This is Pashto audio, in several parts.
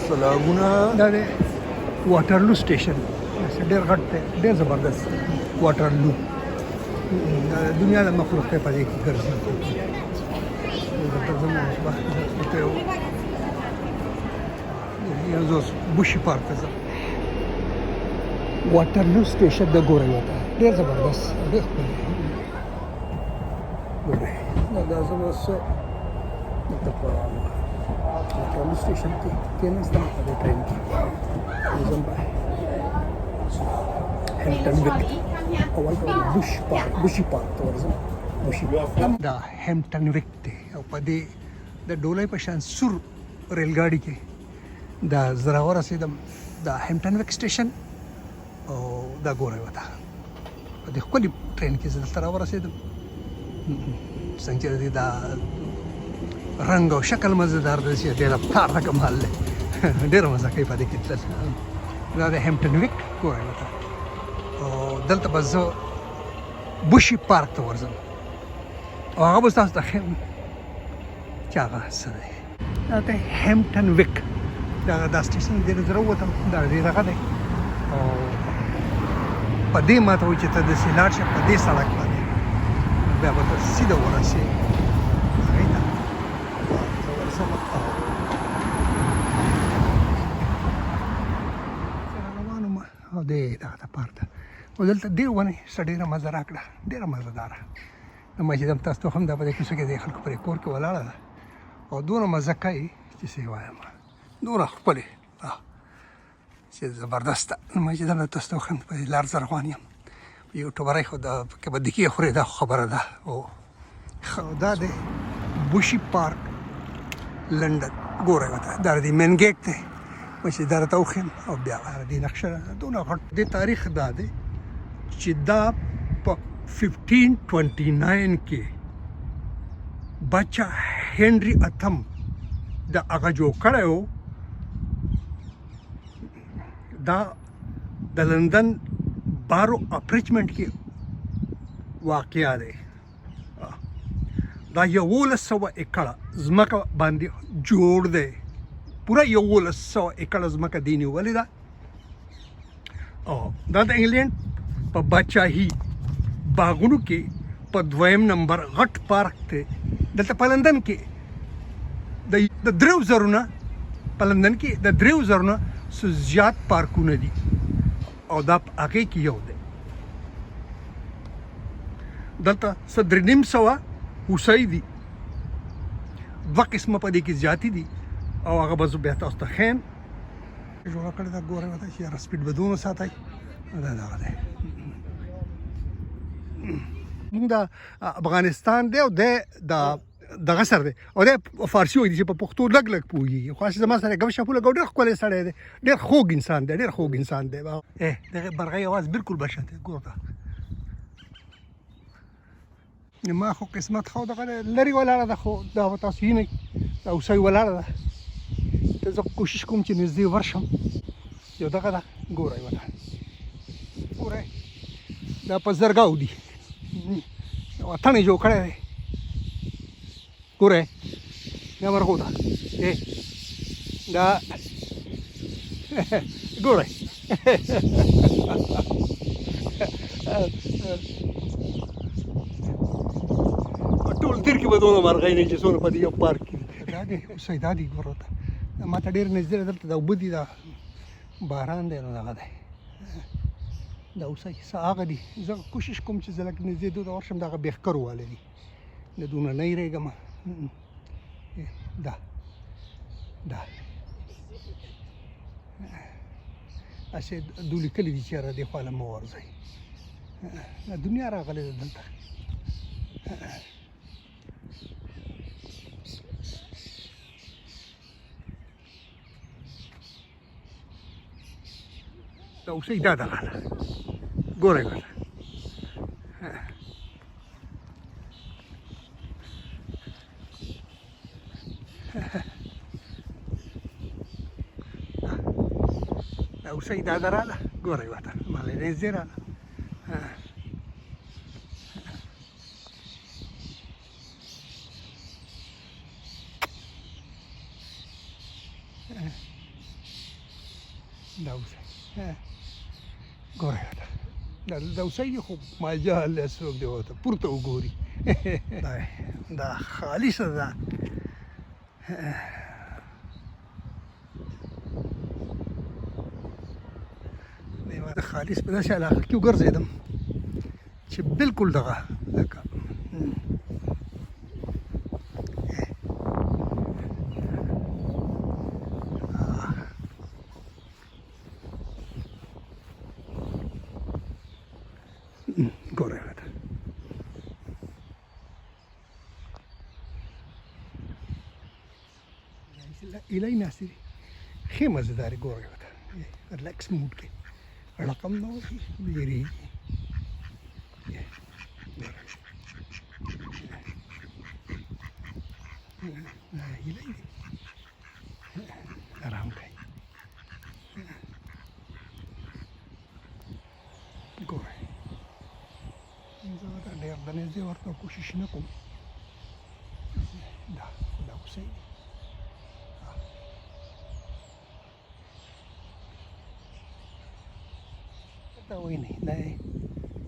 سلامونه دا د واټرلو سټیشن ډېر غټ دی ډېر زبردست واټرلو دنیا د مخلوق په دې کې ګرځي یو ځل بوشي پارک ته ځم واټرلو سټیشن د ګورې وته ډېر زبردست ډېر ښکلی ګورې دا زما څه دلته په واټرلو سټیشن کې کېناستم په دې ټایم کې ځم هیمپټن ویک اول په بوشي پارک ته ورځم دا هیمپټن ویک دی او په دې د ډولۍ په شان سور ریلګاډي کې دا زه راورسېدم دا هیمپټن ویک سټیشن او دا ګورې وته په دې ښکلي ټرین کې زه دلته راورسېدم څنګه چې دا رنګ او شکل مزېدار دی چې ډېر افکار ته کمال دی ډېره مزه کوي په دې کې تلل دا د هیمپټن ویک ګورې وته او دلته به زه بوشي پارک ته ورځم او هغه به ستاسو ته ښیم چې هغه څه دی دا د هیمپټن ویک دا سټیشن دې نه زه راووتم دا دې دغه دی او په دې ماته وایي چې ته داسې لاړ شه په دې سړک باندې بیا به ته سیده ورسې هغې ته زه ورځم روان وم او دې دغه ته پارک ته او دلته دې ونې څه ډېره مزه راکړه ډېره مزهداره ما چې دم تاسو ته هم دا په دې کوڅه کې د خلکو پرې کور کې ولاړه ده او دونه مزه کوي چې څه یې وایم دونه ښکلې چې زبردسته ما چې دلته تاسو ته وښیم په دې لار زه روان یم یوټوبرۍ خو دا پکې به دکې خورې دا خبره ده او دا د بوشي پارک لنډن ګورې وته دا د مین ګیټ دی ما چې دا راته وښیم او بیا دې نقشه دونه غټ دې تاریخ دا دی چې دا په 1529 کې بچه هنري اتم دا هغه جوړ کړی و دا د لندن بارو اپریچمنټ کې واقع دی دا 1100 ایکړه ځمکه باندې جوړ دی پوره 1100 ایکړه ځمکه دې نیولې ده او دا د انګلینډ په بادشاهي باغونو کې په 2م نمبر غټ پارک دی دلته په لندن کې د 3000 نه په لندن کې د 3000 نه څه زیات پارکونه دي او دا په هغې کې یو دی دلته څه 350 هوسۍ دي 2 قسمه په دې کې زیاتې دي او هغه به زه بیا تاسو ته ښیم جوړه کړې ده ګورئ ورته چې یاره سپیډ به دونه ساتئ دا دغه دی موږ د افغانستان دی او دغه سر دی او د فارسي وایي چې په پښتو لږ پوهېږي خو هسې زما سره ګپ شپ ولګوو ډېر ښکلی سړی دی ډېر خوږ انسان دی ډېر خوږ انسان دی دغه مرغۍ اواز بالکل بشن دی ګور ته ما خو قسمت خو دغه لرې ولاړه ده خو دا به تاسو وینئ دا هوسۍ ولاړه ده ته زه کوشش کوم چې نږدې ورشم یو دغه ده ګورئ ورته ګورئ دا په زرګاو دي وطن یې جوړ کړی دی ګورئ دا مرغو ده دا ګورئ ټول دیر کې به دونه مرغۍ نه چې څونه په دې یو پارک کې دا دی هوسۍ دا دي ګوره ته ما ته ډېر نږدې ده دلته دا اوبه دي دا باران دی نو دغه دی دا هوسۍ څه هغه دي زه کوشش کوم چې زه لږ نږدې دو ته ورشم دغه بېخکرو واله دي د دونه نه یېرېږم دا هسې دوی لیکلي دي چې یاره دې خوا له مه ورځئ دنیا راغلې ده دلته دا هوسۍ دا دغه ده ګورئ ورته دا هوسۍ دا ده راله ګورئ ورته ما له نږدې راله دا اوسئ ګورئ دا اوسئ خو مجال دی څوک دی ورته پورته وګوري دا خالصه ده د خالص په داسې علاقه کې وګرځېدم چې بالکل دغه لکه ګورئ ایلای ناستې دي ښې مزېدارې ګورئ ورته ریلیکس موډ کې رقم نه وهي ویرېږي هیلۍ دي آرام کوي ګورئ زه ورته ډېر د نږدې ورته کوشش نه کوم دا اوسئ دا وینئ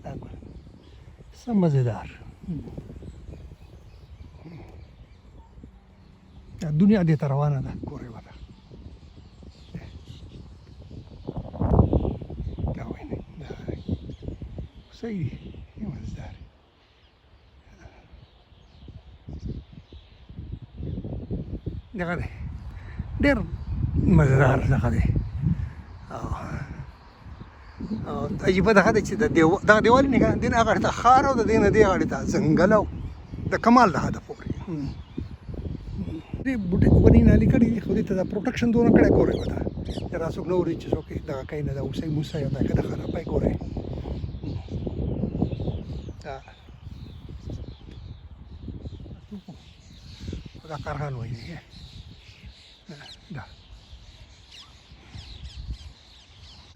دا ګورئ څه مزېدار دا دنیا دې ته روانه ده ګورئ ورته دا وینئ دا اوسئ دي مزېدار دغه دی ډېر مزېدار دغه دی عجیبه دغه دی چې دغه دیوال نه کنه دین هغه ته خار او د دې نه دی هغه ته ځنګل او د کمال د هدف پورې دې بوټي ونې نالي کړي دي خو دې ته د پروټکشن دونه کړی ګورئ ورته چې راسوک نه اوري چې څوک دغه کوي نه د اوسئ موسی او دا که د خرابۍ ګورئ دا کارغان وایي دا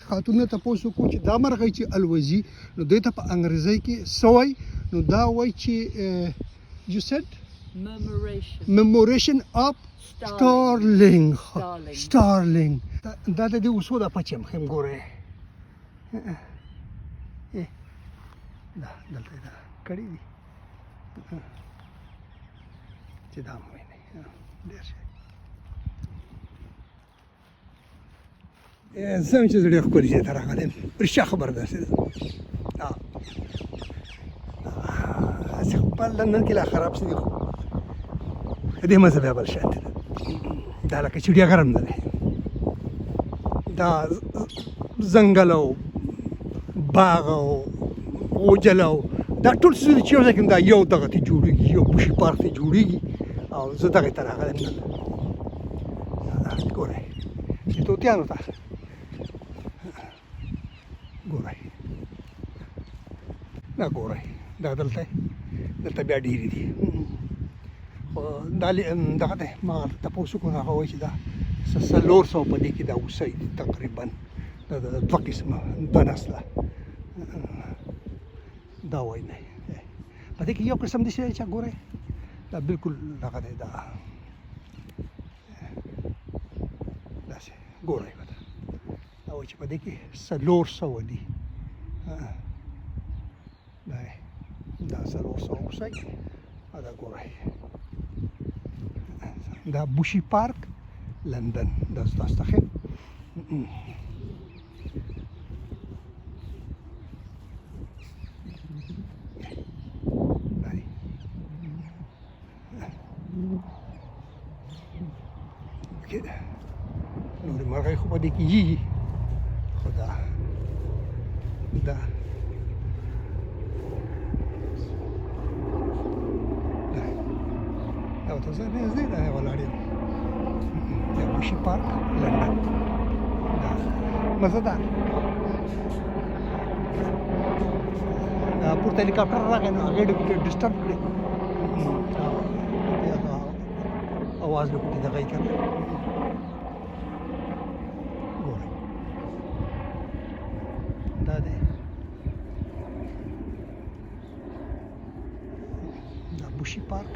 خاتون ته تاسو کو چې دا مرغۍ چې الوزي نو دوی ته په انګریزي کې سوی نو دا وایي چې you said memoration of starling دا د دې اوسو د پچم هم ګوره دا دلته دا کړی دي چې دا مې نه ډېر زم چې زړه ښکلي ځای ته راغلی رښتیا خبره داسې ده هسې خپل لندن کې لا خراب شوي خو د دې مزه بیا بل شانتې ده دا لکه چړیاګر هم نه دی دا ځنګل او باغ او اوجل او دا ټول څیزونه چې یو ځای کې دا یو دغه ته جوړېږي یو بوشي پارک ته جوړېږي او زه دغې ته راغلی یم ګورئ چې توتیانو ته ګورئ دا ګورئ دا دلته بیا ډېرې دي خو دا دغه دی ما تپوس وکړو نو هغه وایي چې دا 400 په دې کې دا اوسئ دي تقریبا دا دوه قسمه دوه نسله دا وایي نه په دې کې یو قسم داسې دی چې ګورئ دا بالکل دغه دی دا داسې ګورئ ورته دا وایي چې په دې کې 400 دي دا 400 اوسئ دا ګورئ دا بوشي پارک لندن دا ستاسو ته ښیم نورې مرغۍ خو په دې کې یي خو دا ورته زه نږدې دا ولاړ یم د بوشي پارک لندن دا مزهدار دا پورته هلیکاپټر راغی نو هغې ډسټرب کړې اواز به پکې دغه یې که نه ګورئ دا دی دا بوشي پارک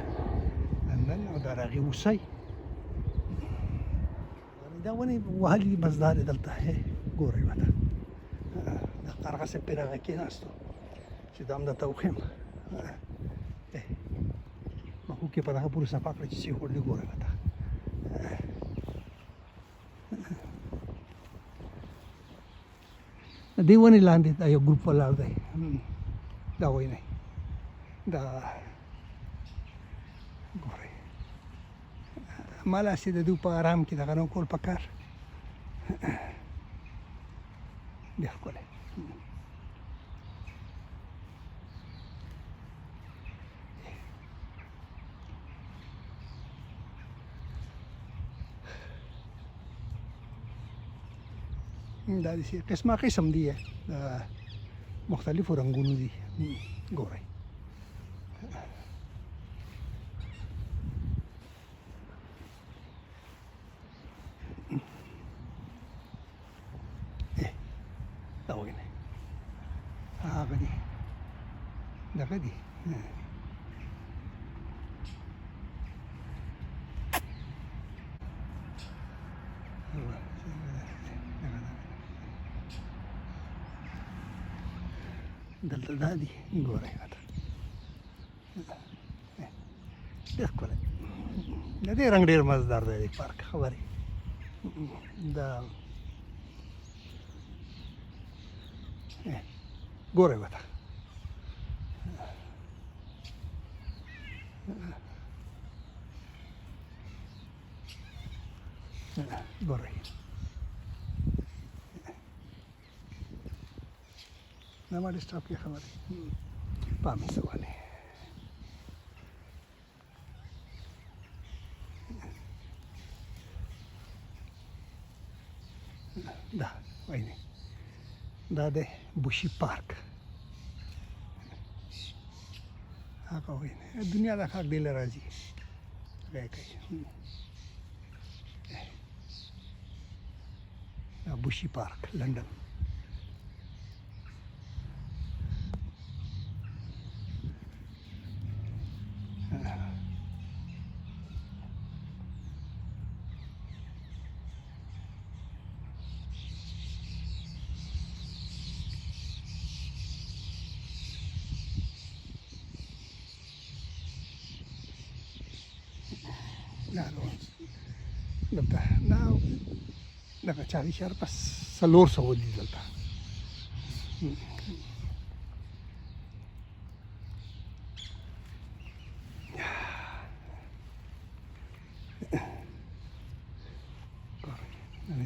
لندن او دا د هغې اوسئ دا دا ونې وهلي مزدار دلته ګورئ وته د قرغه صاحب پرې هغه کېناستو چې دا هم درته وښیم هوکې په دغه پورې صفا کړه چې سیخوړلي ګورئ وته د دې ونې لاندې دا یو ګروپ ولاړ دی دا وینئ دا ګورئ مالا چې د دوی په ارام کې دغه نه کول پکار ډېر ښکلی دا داسې قسمه قسم دي د مختلفو رنګونو دي ګورئ دا وګورئ هغه دي دغه دي دلته دا دي ګورئ راته ډېر ښکلی د دې رنګ ډېر مزدار دی د پارک خبرې دا ګورئ ورته ګورئ دا ما ډسټاپ کې خبرې پام یې سوالې دا وایي دا د بوشي پارک هغه وایي دنیا د خلک ډېر راځي هغه کوي دا بوشي پارک لندن دلته دا دغه چاري شهر په 400 دي دلته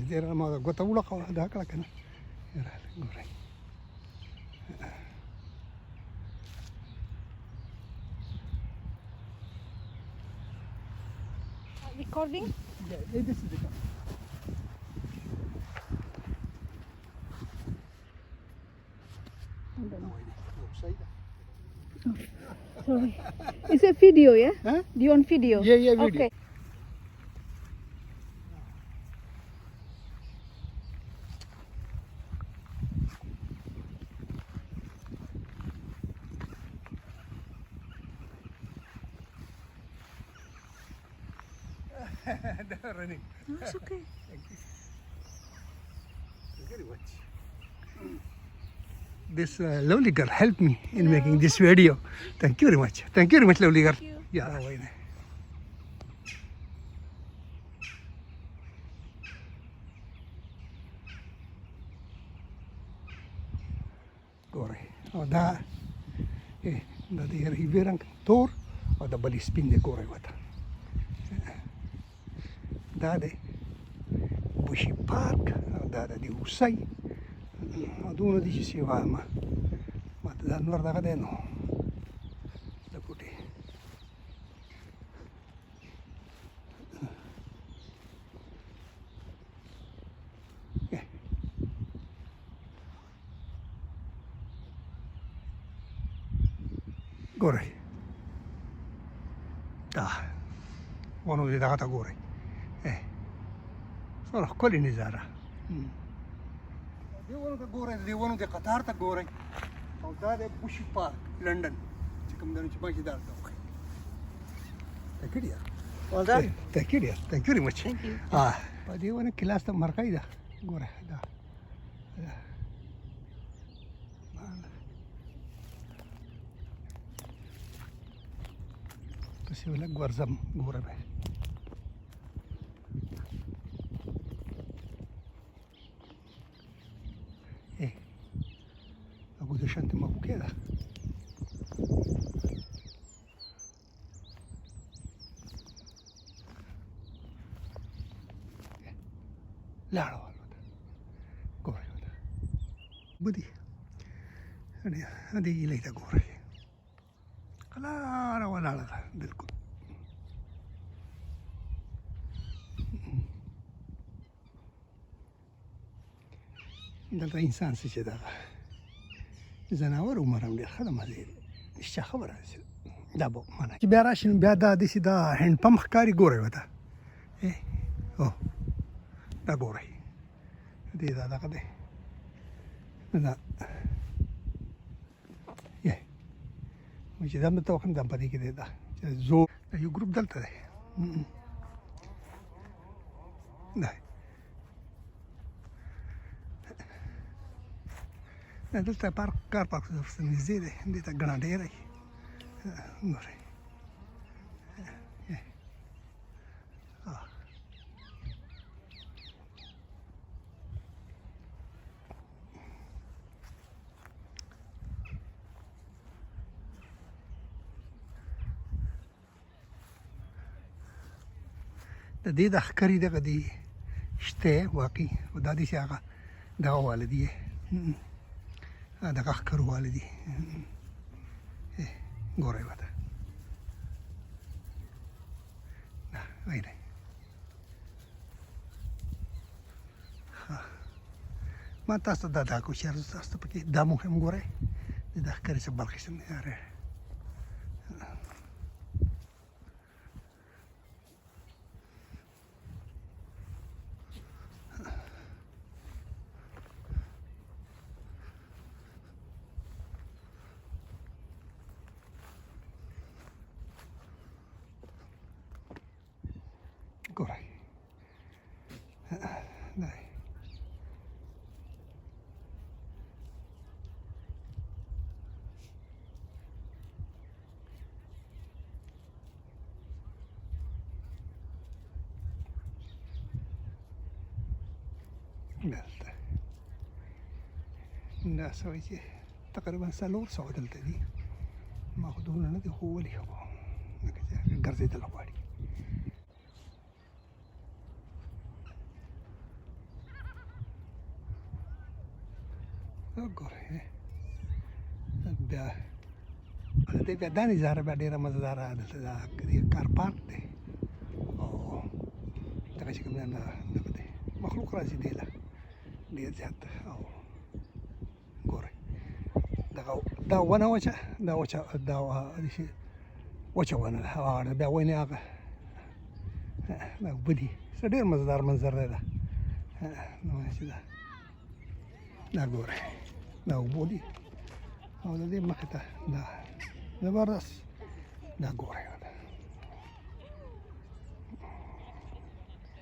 ډېره ما ګوته وړه دا کړه که نه ګورئ Recording? Yeah, this is the car. Sorry. It's a video, yeah? Huh? Do you want video? Yeah, video. Okay. They're running. No, it's okay. Thank you. Very much. This lovely girl helped me in making this video. Thank you very much. Thank you very much, lovely girl. Thank you. Yeah. Why not? Gore. Oh, da. Da de riverang tor. O da bali spin de gore wata. Da de Bushi Park. Da de Usai. Aduno dici si va ma da nord da no da puti Gore da uno di data gore sono quelli in Zara دیوانو ته ګورئ دیوانو د قطار ته ګورئ او دا د بوشي پارک لندن چې کوم دنو چې ما چې دا ته وښیي Thank you dear. Well done. Thank you dear. Thank you very much. Thank you. په دې ونه کې لاس ته مرغۍ ده ګوره دا پسې ولږ ورځم ګوره به avuto sciante ma buchera لا لا قوري بدي هذه ليلة قوري لا ولا لا بالكل دلته انسان څه چې دا زناور عمرم ډېر ښه ده مزې هېڅ خبره نشته دا به منه چې بیا راشي نو بیا دا داسې دا هینډ پمپ ښکاري ګورئ ورته او دا ګورئ دې دا دغه دی دا چې دا مې ته وښیم دا په دې کې دی دا چې زور دا یو ګروپ دلته دی دا دلته پارک کار پارک ورته نږدې دی دې ته ګڼه ډېره وي ګورئ د دې د ښکري دغه دی شته واقعي خو دا داسې هغه دغه واله دي دغه ښکرو واله دي ګورئ ورته وینئ ما تاسو ته دا کوچر تاسو ته پکې دا مهم ګورئ د ښکري څخه بل قسم دی ګورئ دلته دا سوی چې تقریبا 400 دلته دي ما خو دومره نه دي خو ولې لکه چې ګرځېدل غواړي ګورئ بیا دې بیا دا نظاره بیا ډېره مزهداره دلته دا کار پارک دی او دغه چې کوم دغه دی مخلوق راځي دې له ډېر زیات او ګورئ دغه دا ونه وچه دا وچه دا وچه ونه ده هغه بیا ونې هغه دا اوبه دي څه ډېر مزهدار منظر دی دا چې دا ګورئ دا اوبه دي او د دې مخې ته دا زبردست دا ګورئ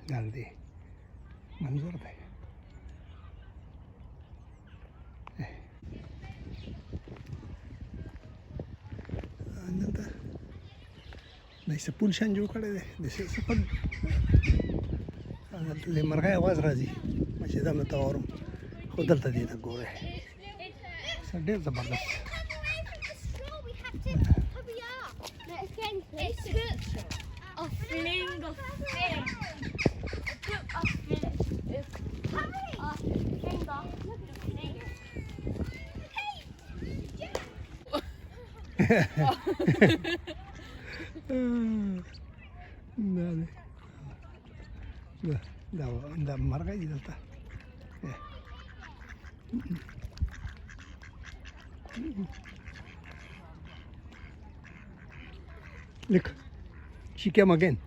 دا د دې منظر دی دلته داسې پول شان جوړ کړی دی داسې دلته د مرغۍ اواز راځي چې دا مې ته اورم خو دلته دی دا ګورئ ډېر زبردست A fling of fish. A fish. A finger. دا مرغۍ دي دلته look she came again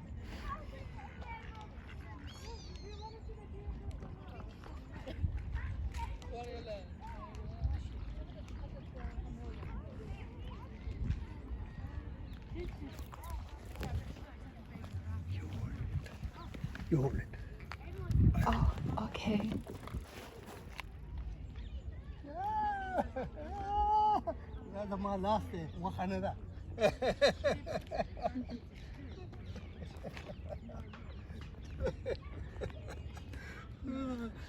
you hold it دا ما لاس دی وخه نه ده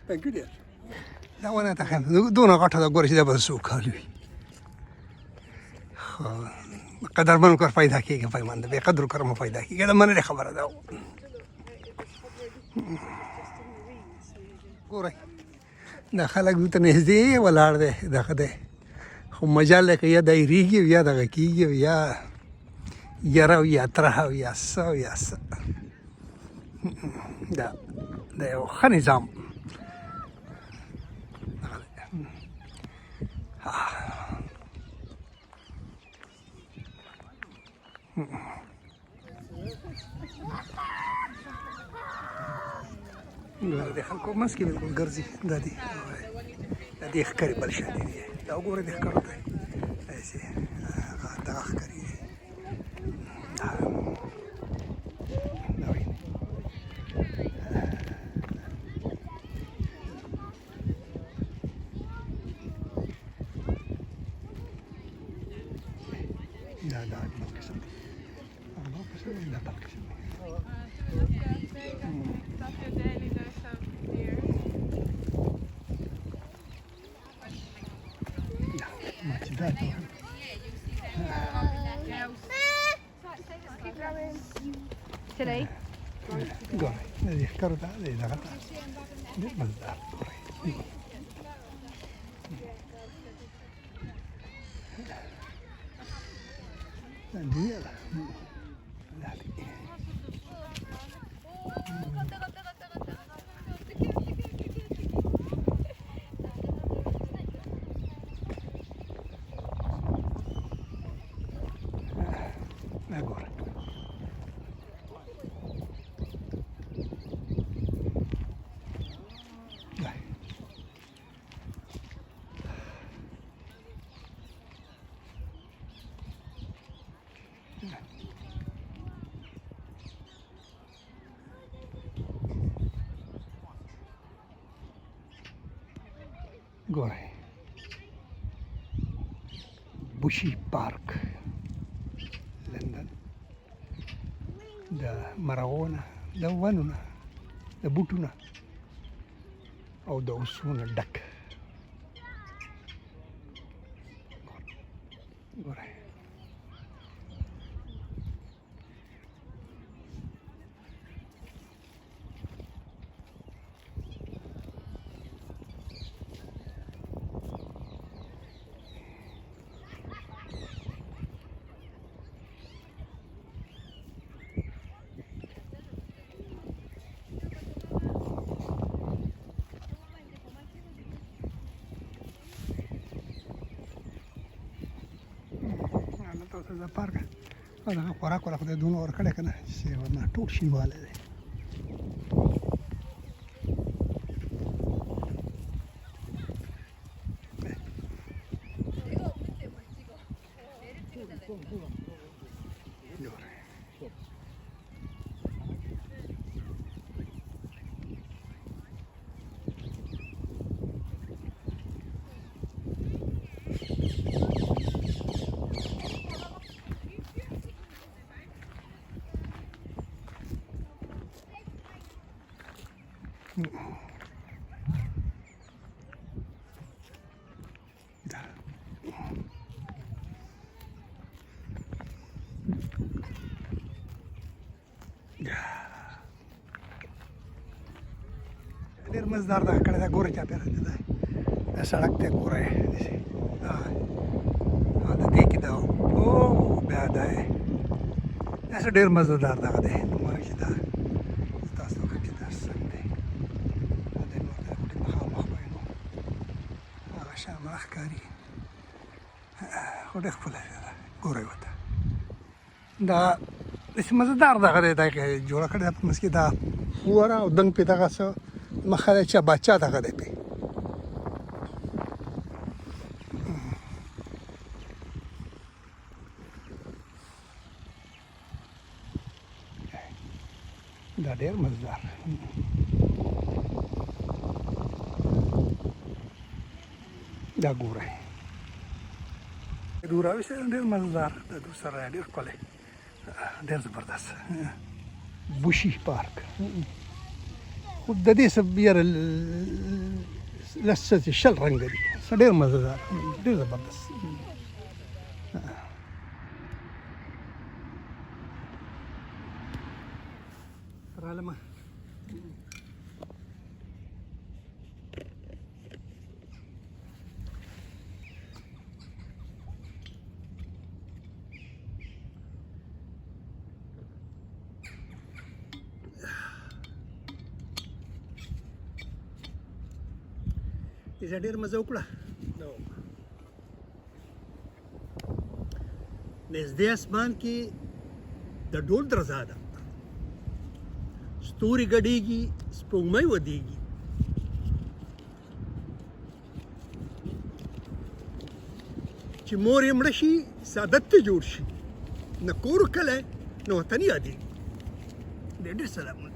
ګډیر دا ونه ته خان دونه غټه ده ګورې چې دا به څو کال وي قدرمن کار پیدا کېږي پیمانده بې قدر کار مو پیدا کېږي دا منلې خبره ده ګورئ دا خلک دلته نږدې ولاړ دی دغه دی خو مجال دی که یا دایریږي او یا دغه کېږي او یا یره او یا ترهه او یا څه او یا څه دا یو ښه نظام د خلکو منځ کې بالکل ګرځي دا دې ښکاري بل شان دي دا وګوره دې ښکارو دی داسې دغه ښکاري دی دا بل قسم دی بل قسم دی دا بل قسم دی Today? ګورئ د دې ښکارو ته د دغه ته ډېر مزدار ګورئ ډېر ګورئ ګورئ بوشي پارک لندن د مرغونه د ونو نه د بوټو نه او د اوسو نه ډک ګورئ د پارک دغه خوراک ولا خدای دونه ورکړی که نه چې ورنه ټول شینوالی دی ډېر مزدار دغه کړی دا ګورئ چاپېره دی دا سړک دی ګورئ د دې کې دا او بیا دا داسې ډېر مزدار دغه دی نومونه چې دا تاسو وکړئ چې دا څنګه دی دا دی نور د غوټې مخامخ به نو هغه شامله ښکاري خو ډېر ښکلی دی دا ګورئ ورته دا داسې مزدار دغه دی دا جوړه کړې ده په منځ کې دا وره او دنګ پې دغه څه مخه دی چې بچه دغه دی پې دا ډېر مزدار دا ګورئ دوراوي سره ډېر مزدار د دوی سره ډېر ښکلی ډېر زبردست بوشي پارک خو د دې څه یاره لس شل رنګه دي ډېر مزدار ډېر زبردست رالمه زه ډېر مزه وکړه نږدې اسمان کې د ډول درزا ده ستوري ګډېږي سپوږمۍ ودېږي چې مور یې مړه شي سعادت ته جوړ شي نه کور کلی نه وطن یادېږي ډېر ډېر سلامونه